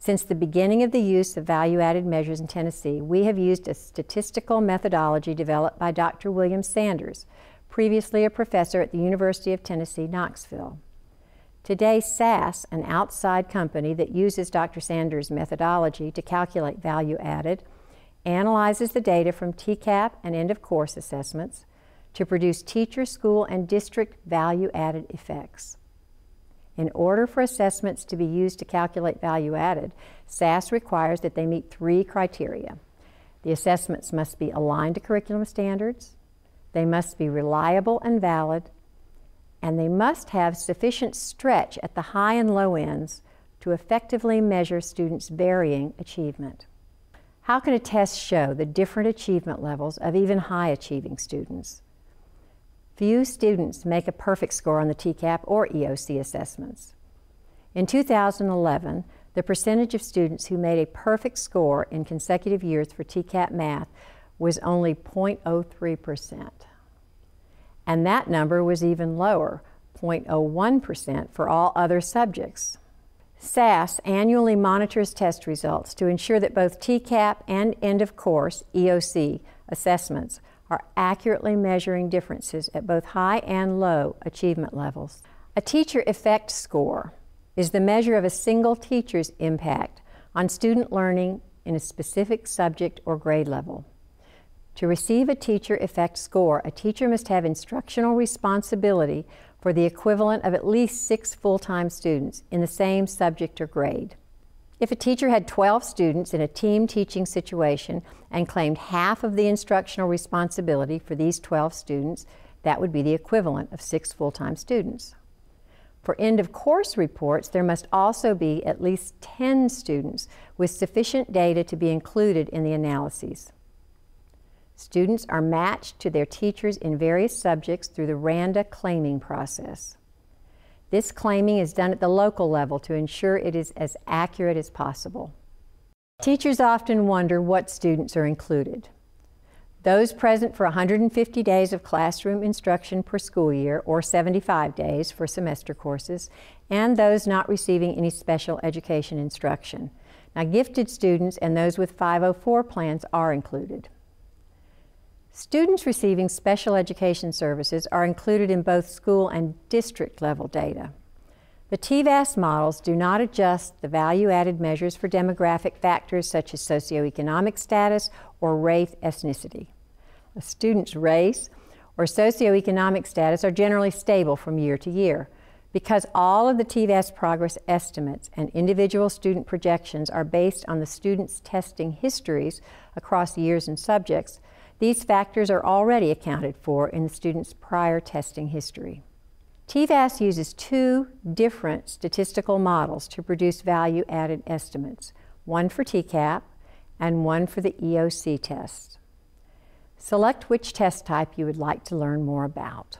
Since the beginning of the use of value-added measures in Tennessee, we have used a statistical methodology developed by Dr. William Sanders, previously a professor at the University of Tennessee, Knoxville. Today, TVAAS, an outside company that uses Dr. Sanders' methodology to calculate value added, analyzes the data from TCAP and end-of-course assessments to produce teacher, school, and district value-added effects. In order for assessments to be used to calculate value added, TVAAS requires that they meet 3 criteria. The assessments must be aligned to curriculum standards, they must be reliable and valid, and they must have sufficient stretch at the high and low ends to effectively measure students' varying achievement. How can a test show the different achievement levels of even high-achieving students? Few students make a perfect score on the TCAP or EOC assessments. In 2011, the percentage of students who made a perfect score in consecutive years for TCAP math was only 0.03%. And that number was even lower, 0.01% for all other subjects. TVAAS annually monitors test results to ensure that both TCAP and end-of-course, EOC, assessments are accurately measuring differences at both high and low achievement levels. A teacher effect score is the measure of a single teacher's impact on student learning in a specific subject or grade level. To receive a teacher effect score, a teacher must have instructional responsibility for the equivalent of at least 6 full-time students in the same subject or grade. If a teacher had 12 students in a team teaching situation and claimed half of the instructional responsibility for these 12 students, that would be the equivalent of 6 full-time students. For end-of-course reports, there must also be at least 10 students with sufficient data to be included in the analyses. Students are matched to their teachers in various subjects through the RANDA claiming process. This claiming is done at the local level to ensure it is as accurate as possible. Teachers often wonder what students are included. Those present for 150 days of classroom instruction per school year, or 75 days for semester courses, and those not receiving any special education instruction. Now, gifted students and those with 504 plans are included. Students receiving special education services are included in both school and district level data. The TVAAS models do not adjust the value-added measures for demographic factors such as socioeconomic status or race ethnicity. A student's race or socioeconomic status are generally stable from year to year. Because all of the TVAAS progress estimates and individual student projections are based on the students' testing histories across years and subjects, these factors are already accounted for in the student's prior testing history. TVAAS uses 2 different statistical models to produce value-added estimates, one for TCAP and one for the EOC test. Select which test type you would like to learn more about.